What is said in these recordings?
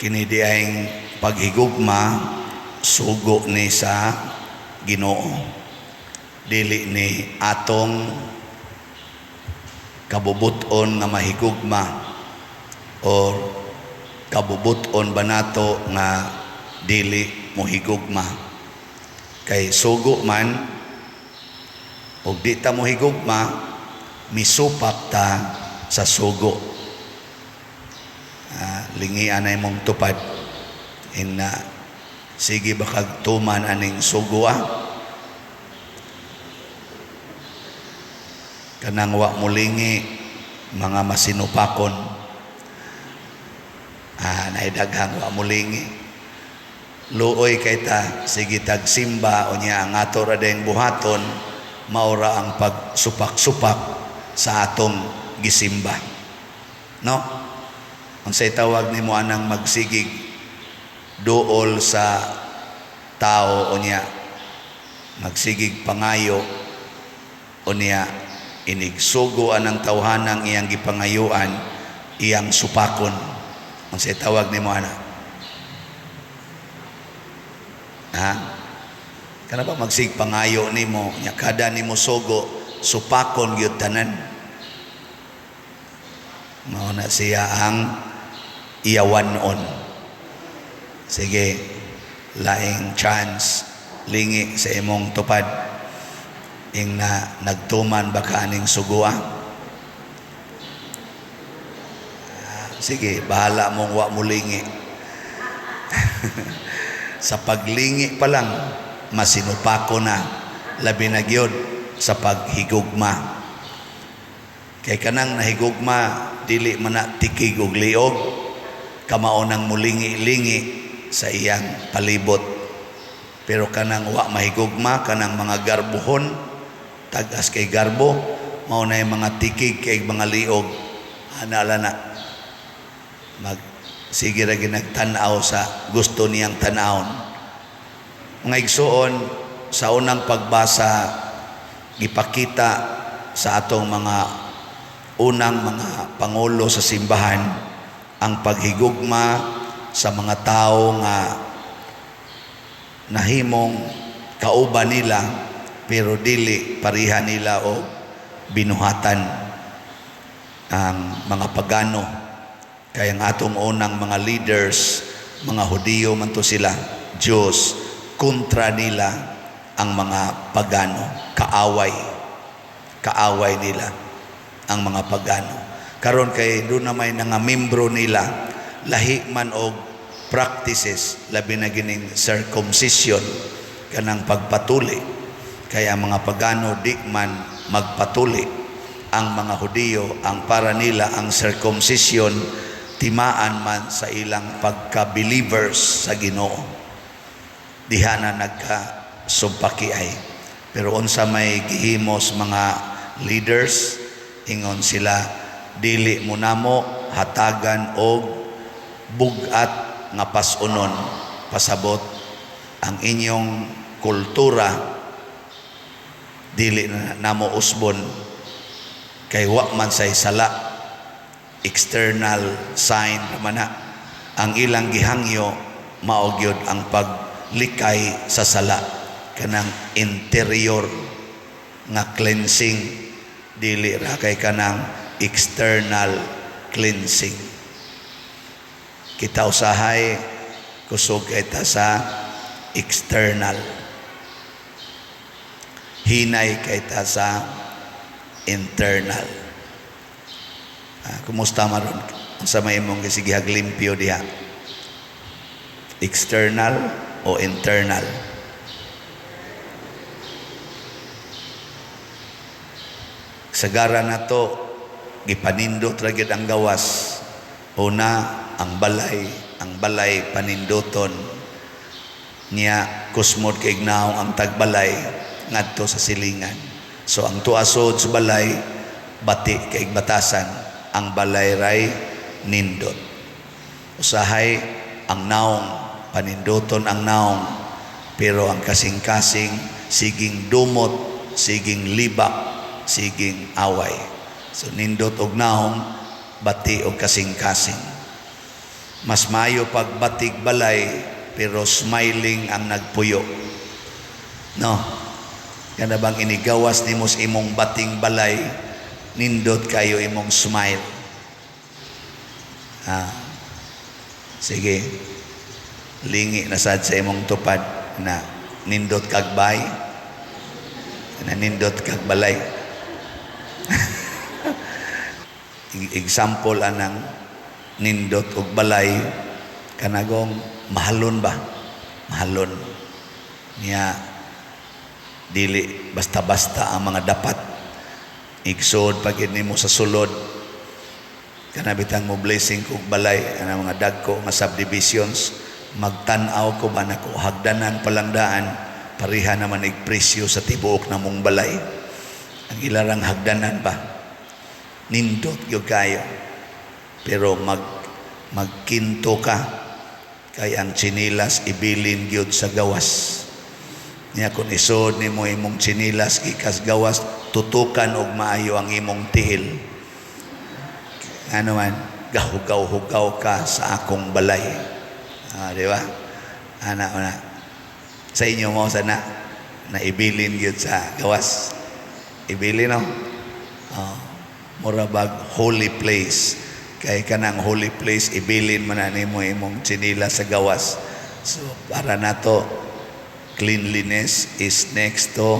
kini diayng paghigugma sugo ni sa Ginoo, dili ni atong kabubuton nga mahigugma or kabubuton ba nato nga dili mohigugma. Kay sugo man og di ta mohigugma, misupak ta sa sugo. Lingian ay mong tupad na sige bakag tuman aning sugo kanang wa mulingi mga masinupakon, naidaghang wa mulingi luoy kay ta sige tagsimba unya ang ato ra dayng buhaton maura ang pagsupak-supak sa atong gisimba, no? Unsay tawag nimo anang magsigig duol sa tao unya magsigig pangayo unya inigsugo anang tawhanang iyang gipangayuan iyang supakon. Unsay tawag nimo ana? Kana ba magsig pangayo nimo nya kada nimo sugo supakon gyud tanan, mao na siya ang iyawanon. Sige, laing chance lingi sa imong tupad ing na nagtuman baka aning sugua. Sige, bahala mong wa mulingi. Sa paglingi pa lang masinupako na, labi na gyud sa paghigugma. Kay kanang nahigugma dili man na tikig og liog, kamao nang mulingi-lingi sa iyang palibot. Pero kanang wa mahigugma, kanang mga garbuhon tagas kay garbo, mao na mga tikig kay mga liog, anala na sige ra ginagtan-aw sa gusto niyang tan-awon. Mga igsuon, sa unang pagbasa gipakita sa atong mga unang mga pangulo sa simbahan ang paghigugma sa mga tao nga nahimong kauban nila pero dili pariha nila o binuhatan ang mga pagano. Kaya ang atong unang mga leaders, mga Hudiyo man to sila, Diyos, kontra nila ang mga pagano, kaaway nila ang mga pagano. Karon kay doon na may nga membro nila lahi man og practices, labi na gining circumcision kanang pagpatuli, kaya mga pagano di man magpatuli. Ang mga Hudiyo, ang para nila ang circumcision timaan man sa ilang pagka-believers sa Ginoo, diha na nagka-sumpaki ay. Pero unsa may gihimos mga leaders, ingon sila dili mo namo hatagan og bugat nga pasunon pasabot ang inyong kultura, dili na namo usbon kay wa man say sala, external sign naman na ang ilang gihangyo mao gyud ang paglikay sa sala, kanang interior nga cleansing, dili ra kay kanang external cleansing. Kita usahay kusog kita sa external, hinay kita sa internal. Kumusta maron sa may imong gisigihag limpyo diha, external o internal? Sagara na to gipanindot ra gyud ang gawas. Una ang balay panindoton niya kusmod kay ignaw ang tagbalay ngadto sa silingan. So ang tuasod sa balay bati kay batasan, ang balay ray nindot. Usahay ang naong panindoton ang naong, pero ang kasing-kasing siging dumot, siging libak, siging away. So nindot og naong, bati og kasing-kasing. Mas maayo pagbatig balay pero smiling ang nagpuyo. No? Kana bang inigawas nimo sa imong bating balay, nindot kayo imong smile. Sige. Lingi na sad sa imong tupad na nindot kag bay, na nindot kag balay. Example anang nindot og balay kanagong mahalon ba? Mahalon. Niya dili basta-basta ang mga dapat. Igsod pagid nimo sa sulod. Kanabitang mo blessing kog balay ang mga dagko nga subdivisions, magtan-aw ko ba nako hagdanan palangdaan pariha naman ig presyo sa tibuok na mong balay. Ang ilarang hagdanan ba nindot gyud kayo. Pero magkinto ka kay ang chinilas ibilin gyud sa gawas. Niya kung isod nimo imong chinilas gikas gawas, tutukan og maayo ang imong tiil. Ano man, gahugaw-hugaw ka sa akong balay. Di ba? Ana. Sa inyo mo sana na ibilin gyud sa gawas. Ibilin no? Murabag holy place. Kay kanang holy place ibilin man nimo imong chinilas sa gawas. So para nato cleanliness is next to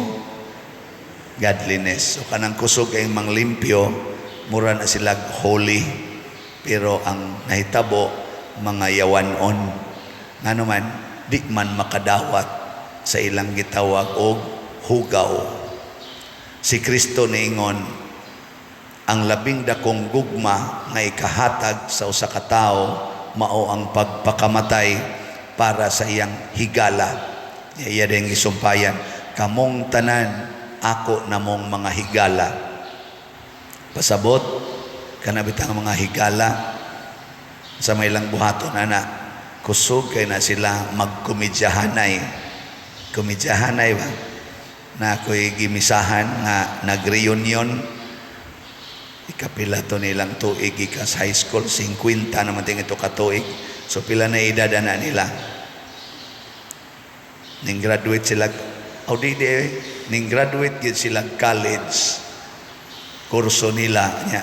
godliness. So kanang kusog ay manglimpyo, mura na sila holy, pero ang nahitabo mga yawanon. Ngano man di man makadawat sa ilang gitawag og hugaw. Si Kristo niingon, ang labing dakong gugma nga ikahatag sa usa ka tawo mao ang pagpakamatay para sa iyang higala. Iya ding isumpayan, kamong tanan ako namong mga higala. Pasabot kanabitang mga higala sa may lang buhaton ana kusog kay na sila magkomedyahanay. Komedyahanay ba? Na ako'y gimisahan nga nag-reunion ikapila to nilang tuig ikas high school 50 naman ting ito katuig. So pila na edad na nila. Ning graduate sila ning graduate gid sila college. Kurso nila nya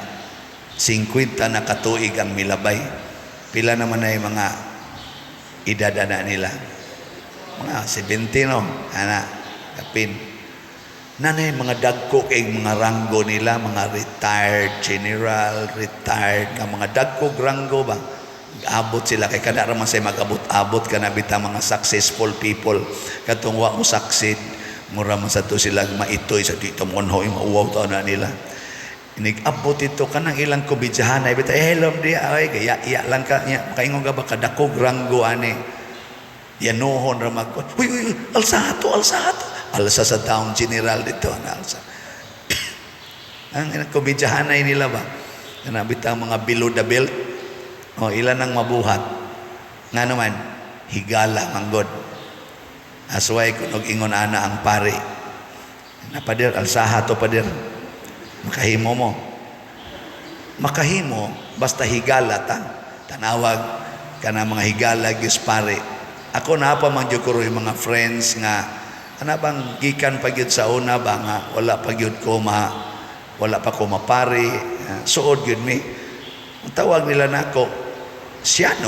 50 na katuig ang milabay. Pila naman ay mga edad na nila. Mga 70 no. Ana kapin. Nanay mga dagko kay mga ranggo nila, mga retired general, retired nga mga dagko ranggo ba. Abot sila kay kada ra man say magabot-abot kana bitang mga successful people. Katong wa mo succeed, mura man sa to sila maitoy sa dito monhoy mauwaw ta na nila. Inig-abot ito kanang ilang kubidyahan ay bita hello dia ay kaya iya lang ka nya kaingon ga ba kadako ranggo ani. Yanuhon ra magkot. Uy, alsa alsa sa town general dito na alsa. Ang kubidyahanay nila ba kana bitang mga below the belt ilan ang mabuhat nga naman higala manggod asway kunog ingon ana ang pari napadir alsaha to padir makahimo basta higala tanawag kana mga higala gyus pari ako na pa man gyud ko mga friends nga ana bang gikan pa gyud sa una ba nga wala pa gyud ko wala pa ko mapari suod gyud mi ang tawag nila nako siyan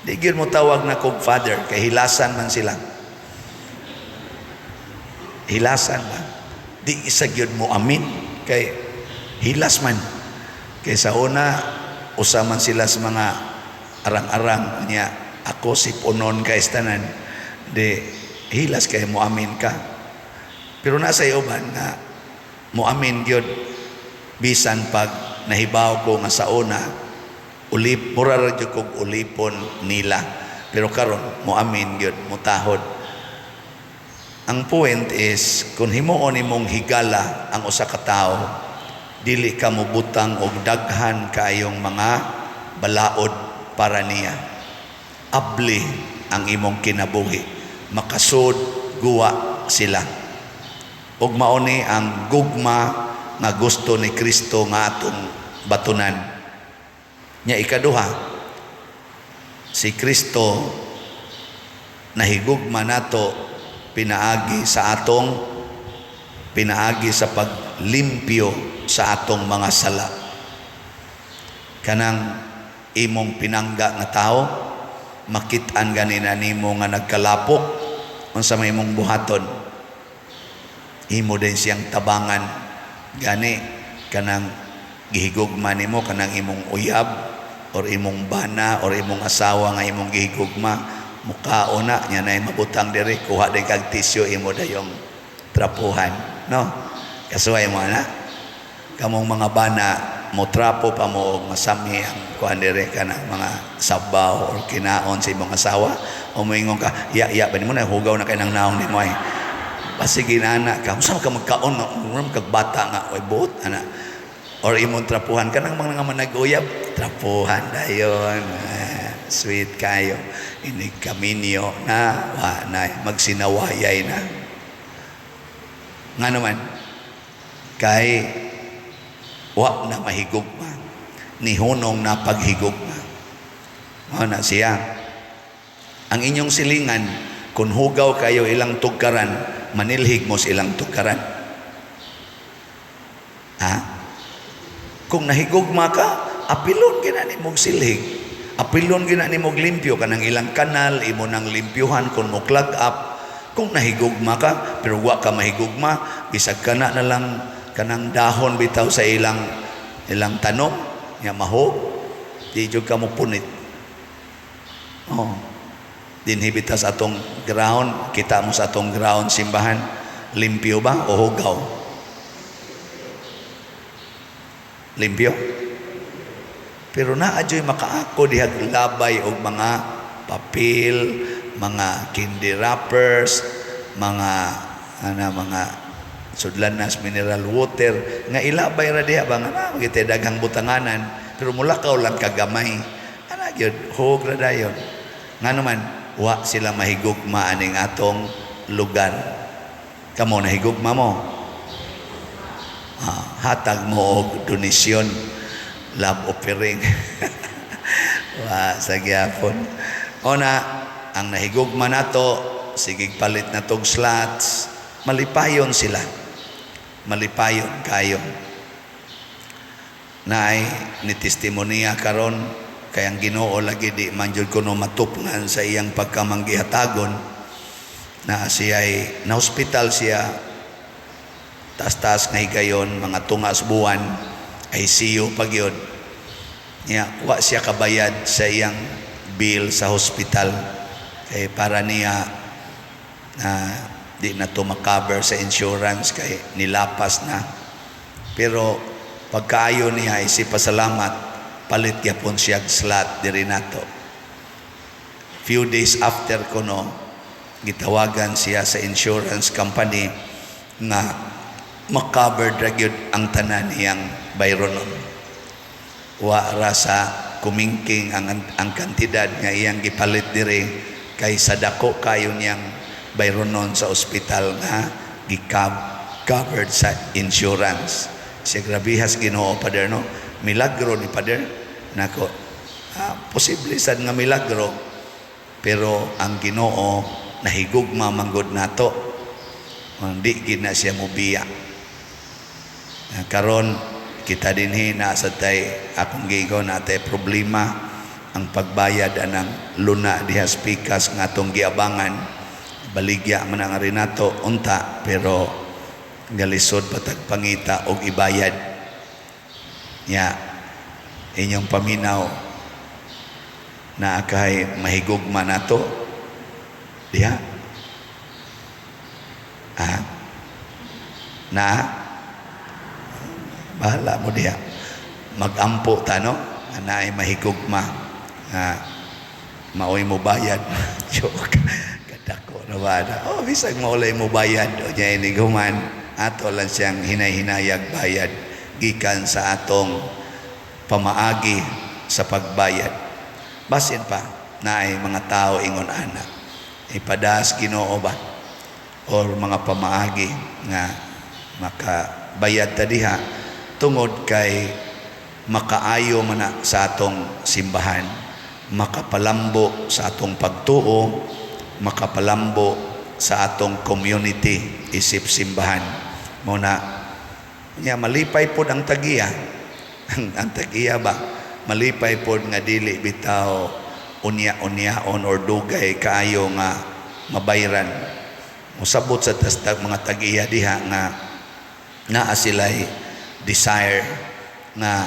di gyud mo tawag na kog father kay hilasan man sila hilasan ba di isa gyud mo amin kay hilas man kay sa una usa man sila sa mga arang-arang niya ako si punon kay tanan di hilas kay mo amin ka pero nasa iuban na mo amin gyud bisan pag nahibaw ko nga sa una mura ra gyud kog ulipon nila pero karon mo amin gyud mo tahod. Ang point is kung himuon imong higala ang usa ka tawo dili ka mobutang og daghan kaayong mga balaod para niya. Abli ang imong kinabuhi, makasud guwa sila. Ug mao ni ang gugma nga gusto ni Kristo nga atong batunan. Nya ikaduha, si Kristo nahigugma nato pinaagi sa paglimpyo sa atong mga sala. Kanang imong pinangga nga tao, makit-an ganina nimo nga nagkalapok, unsa may imong buhaton, imo din siyang tabangan gani kanang gihigugma nimo kanang imong uyab or imong bana or imong asawa nga imong gihigugma, mukao na nya nay mabutang diri, kuha din kag tisyo, imo dayong trapuhan, no? Kasuway mo na kamong mga bana mo trapo pa mo masami ang kuan diri kana mga sabaw or kinaon sa imong asawa, o moingon ka ya pa nimo na hugaw na kay nang naong nimo ay pasige na ana ka unsa ka magkaon nga kag bata nga way buot ana, or imong trapuhan kanang mga manag-uyab, trapuhan dayon. Sweet kayo, ini kaminyo na na magsinawayay na nga naman kay wa na mahigugma, ni hunong na paghigugma. Mao na siya ang inyong silingan, kung hugaw kayo ilang tugkaran, manilhig mo sa ilang tugkaran. Kung nahigugma ka, apilon gina nimong silhig, apilon gina nimong limpyo kanang ilang kanal, imo nang limpyuhan kung mo clog up. Kung nahigugma ka pero wa ka mahigugma, bisag kana na lang kanang dahon bitaw sa ilang tanong nya mahog, di jud ka mo punit. Dinhi bitaw sa atong ground, kita mo sa atong ground simbahan, limpyo ba o hugaw? Limpyo. Pero naadyo'y makaako dihag labay og mga papel, mga candy wrappers, mga sudlanas mineral water nga ilabay ra diha ba nga magite daghang butanganan, pero mulakaw lang kagamay. Ana gyud hog ra dayon. Nga naman wa sila mahigugma aning atong lugar. Kamo nahigugma mo. Hatag mo og donasyon, love offering. Wa sa gyapon. Ona ang nahigugma nato, sigig palit na tog slots, malipayon sila. Malipayon kayo. Naay ni testimonya karon kay ang Ginoo lagi di man jud kuno matupngan sa iyang pagkamanggihatagon na siya ay na hospital siya, taas-taas nga higayon, mga tungas buwan, ICU pagyod. Wa siya kabayad sa iyang bill sa hospital. Kay para niya di na to makaber sa insurance kay nilapas na. Pero pagkaayo niya isipasalamat, palit gyapon siya slot diri nato. Few days after kuno gitawagan siya sa insurance company nga makaber ra gyud ang tanan niyang bayronon. Wa ra sa kumingking ang kantidad nga iyang gipalit diri kay sadako kayo niyang bayronon sa ospital nga covered sa insurance. Siya grabihas Ginoo, Pader, no? Milagro ni Pader nako. Posible sad nga milagro, pero ang Ginoo nahigugma manggod nato. Hindi gid na siya mobiya. Karon kita dinhi na sa tay akong giingon natay problema ang pagbayad anang luna diha pikas nga atong giabangan, baligya man ang Renato unta, pero galisod patag pangita og ibayad nya inyong paminaw na kay mahigugma nato diha na bahala mo diha magampo ta, no? Ana ay mahigugma maoy mo bayad. Joke. Kadako na ba na bisag maulay mo bayad o nya ini guman ato lang siyang hinay-hinayag bayad gikan sa atong pamaagi sa pagbayad. Basin pa na ay mga tao ingon ana ipadas Ginoo ba or mga pamaagi nga makabayad ta diha tungod kay makaayo man na sa atong simbahan, makapalambo sa atong pagtuo, makapalambo sa atong community isip simbahan. Muna nya malipay pod ang tagiya. Ang tagiya ba malipay pod nga dili bitaw unya-unyaon or dugay kaayo nga mabayran. Musabot sa tastag mga tagiya diha nga naa sila'y desire nga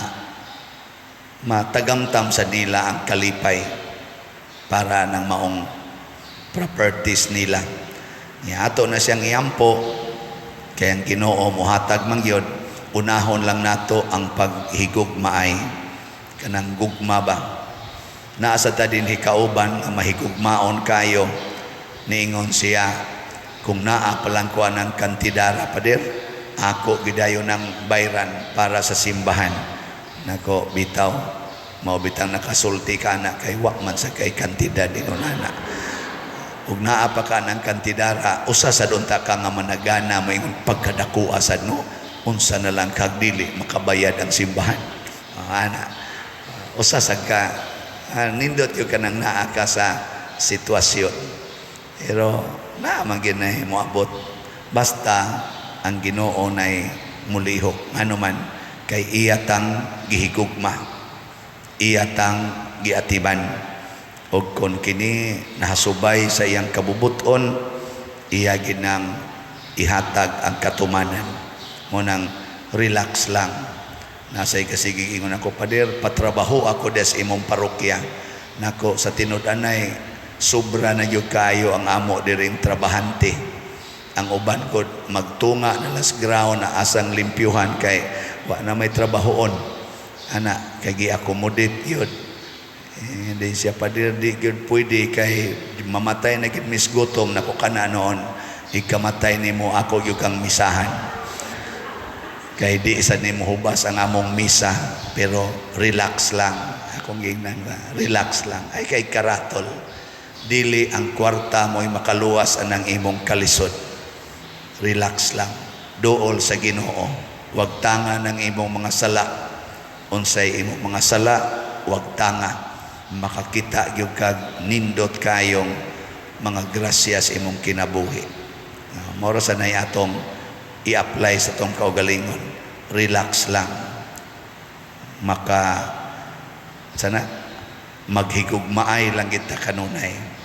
matagamtam sa nila ang kalipay para ng maong properties nila. Ato na siyang iampo, kaya ang Ginoo muhatag man gyud, unahon lang nato ang paghigugmaay, kanang gugma ba. Naasa ta din hikauban ang mahigugmaon kayo, niingon siya, kung naa palang kuha ng kantidara pader, ako gidayo ng bayran para sa simbahan. Nako bitaw, mao bitang nakasulti ka na kay wakman sa kay kantidad inunana. Ug naa pa ka ng kantidara, usa sa dunta ka nga managana mo ingon pagkadakua sad no, unsa na lang kag dili makabayad ang simbahan. Ana, usa sad ka nindot yung ka nang naa ka sa sitwasyon. Pero man ginay moabot basta ang Ginoo nay mulihok ano man kay iyatang gihigugma, iyatang giatiban, og kon kini nahasubay sa iyang kabubuton, iya ginang ihatag ang katumanan. Munang relax lang. Nasay kasigi ingon ako, pader patrabaho ako des imong parokya. Nako sa tinud-anay sobra na gyud kayo ang amo diring trabahante. Ang uban ko magtunga na las ground na asang limpyuhan kay wa na may trabahoon. Ana kay gi-accommodate yun. Hindi siya padir di yun pwede kay mamatay na gid misgutom na ko kana noon. Ikamatay nimo ako yung kang misahan. Kay di isa nimo hubas ang among misa, pero relax lang. Akong gingnan ba, relax lang. Ay kay karatol. Dili ang kwarta mo'y makaluwas anang imong kalisod. Relax lang. Duol sa Ginoo. Wag tanga ng imong mga sala. Unsay imong mga sala, wag tanga. Makakita gyud kag nindot kayong mga grasyas imong kinabuhi. Moro sa nay atong i-apply sa tong kaugalingon. Relax lang. Sana maghigugmaay lang kita kanunay.